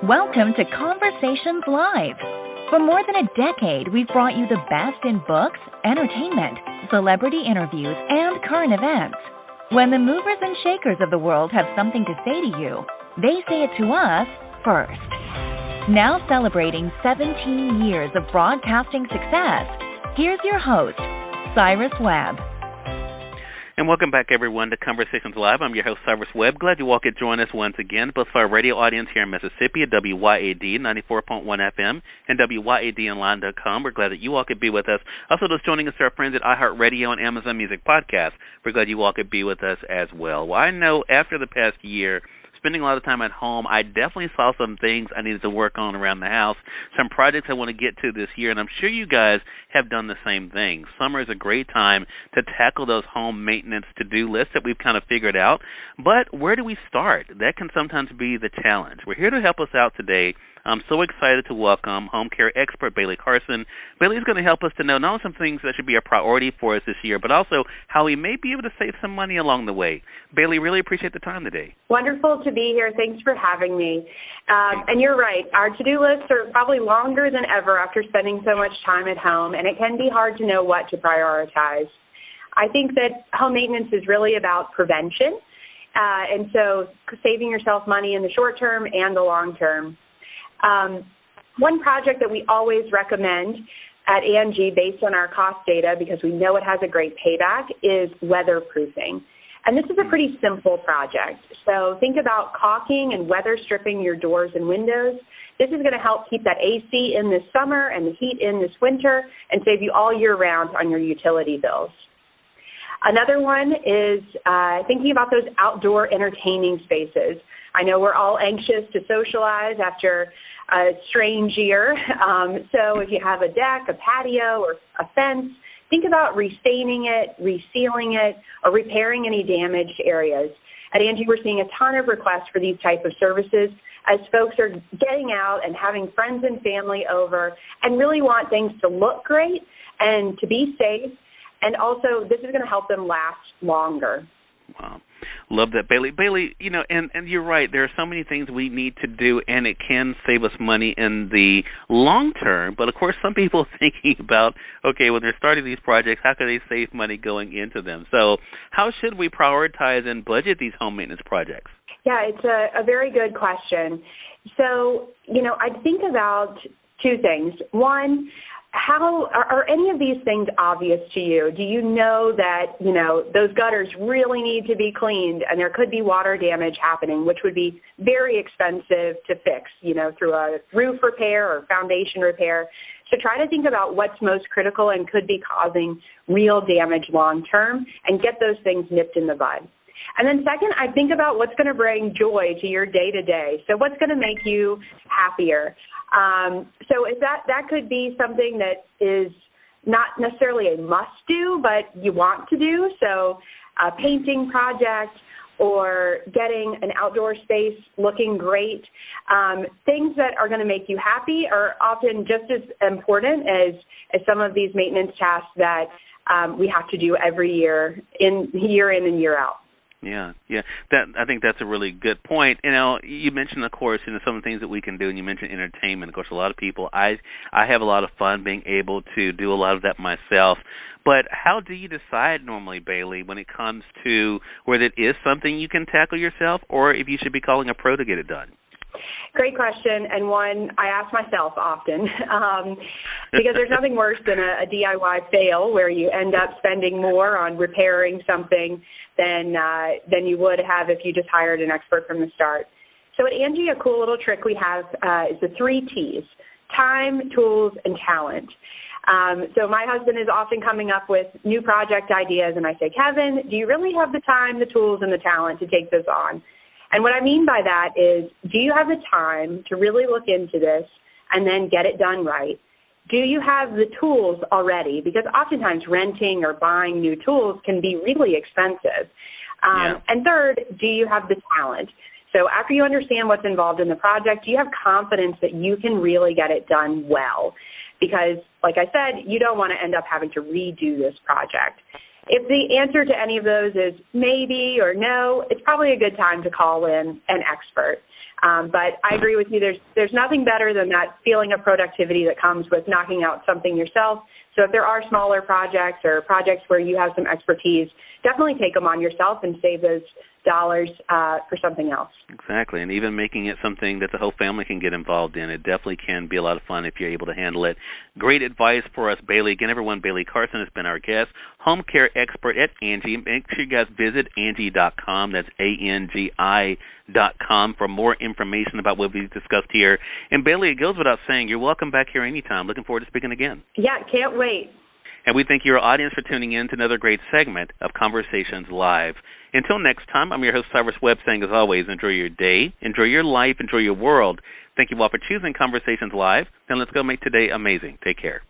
Welcome to Conversations Live. For more than a decade, we've brought you the best in books, entertainment, celebrity interviews, and current events. When the movers and shakers of the world have something to say to you, they say it to us first. Now celebrating 17 years of broadcasting success, here's your host, Cyrus Webb. And welcome back, everyone, to Conversations Live. I'm your host, Cyrus Webb. Glad you all could join us once again, both for our radio audience here in Mississippi at WYAD 94.1 FM and WYADonline.com. We're glad that you all could be with us. Also, those joining us are our friends at iHeartRadio and Amazon Music Podcast. We're glad you all could be with us as well. Well, I know after the past year, spending a lot of time at home, I definitely saw some things I needed to work on around the house, some projects I want to get to this year, and I'm sure you guys have done the same thing. Summer is a great time to tackle those home maintenance to-do lists that we've kind of figured out, but where do we start? That can sometimes be the challenge. We're here to help us out today. I'm so excited to welcome home care expert Bailey Carson. Bailey is going to help us to know not only some things that should be a priority for us this year, but also how we may be able to save some money along the way. Bailey, really appreciate the time today. Wonderful to be here. Thanks for having me. And you're right. Our to-do lists are probably longer than ever after spending so much time at home, and it can be hard to know what to prioritize. I think that home maintenance is really about prevention, and so saving yourself money in the short term and the long term. One project that we always recommend at Angie based on our cost data, because we know it has a great payback, is weatherproofing. And this is a pretty simple project. So think about caulking and weather stripping your doors and windows. This is going to help keep that AC in this summer and the heat in this winter and save you all year round on your utility bills. Another one is thinking about those outdoor entertaining spaces. I know we're all anxious to socialize after a strange year. So if you have a deck, a patio, or a fence, think about restaining it, resealing it, or repairing any damaged areas. At Angie, we're seeing a ton of requests for these type of services as folks are getting out and having friends and family over and really want things to look great and to be safe. And also, this is going to help them last longer. Wow. Love that, Bailey. Bailey, you know, and you're right. There are so many things we need to do, and it can save us money in the long term. But, of course, some people are thinking about, okay, when they're starting these projects, how can they save money going into them? So how should we prioritize and budget these home maintenance projects? Yeah, it's a very good question. So, you know, I think about two things. One, how are any of these things obvious to you? Do you know that, you know, those gutters really need to be cleaned and there could be water damage happening, which would be very expensive to fix, you know, through a roof repair or foundation repair? So try to think about what's most critical and could be causing real damage long term and get those things nipped in the bud. And then second, I think about what's going to bring joy to your day-to-day. So what's going to make you happier? So if that could be something that is not necessarily a must-do, but you want to do. So a painting project or getting an outdoor space looking great. Things that are going to make you happy are often just as important as some of these maintenance tasks that we have to do every year in and year out. Yeah. I think that's a really good point. You know, you mentioned, of course, you know, some of the things that we can do, and you mentioned entertainment. Of course, a lot of people, I have a lot of fun being able to do a lot of that myself. But how do you decide normally, Bailey, when it comes to whether it is something you can tackle yourself or if you should be calling a pro to get it done? Great question, and one I ask myself often, because there's nothing worse than a DIY fail where you end up spending more on repairing something than you would have if you just hired an expert from the start. So at Angie, a cool little trick we have is the 3 T's: time, tools, and talent. So my husband is often coming up with new project ideas, and I say, Kevin, do you really have the time, the tools, and the talent to take this on? And what I mean by that is, do you have the time to really look into this and then get it done right? Do you have the tools already? Because oftentimes renting or buying new tools can be really expensive. And third, do you have the talent? So after you understand what's involved in the project, do you have confidence that you can really get it done well? Because, like I said, you don't want to end up having to redo this project. If the answer to any of those is maybe or no, it's probably a good time to call in an expert. But I agree with you. There's nothing better than that feeling of productivity that comes with knocking out something yourself. So if there are smaller projects or projects where you have some expertise, definitely take them on yourself and save those dollars for something else. Exactly, and even making it something that the whole family can get involved in. It definitely can be a lot of fun if you're able to handle it. Great advice for us, Bailey. Again, everyone, Bailey Carson has been our guest, home care expert at Angie. Make sure you guys visit Angie.com. That's ANGI.com for more information about what we've discussed here. And Bailey, it goes without saying, you're welcome back here anytime. Looking forward to speaking again. Yeah, can't wait. And we thank your audience for tuning in to another great segment of Conversations Live. Until next time, I'm your host, Cyrus Webb, saying as always, enjoy your day, enjoy your life, enjoy your world. Thank you all for choosing Conversations Live. And let's go make today amazing. Take care.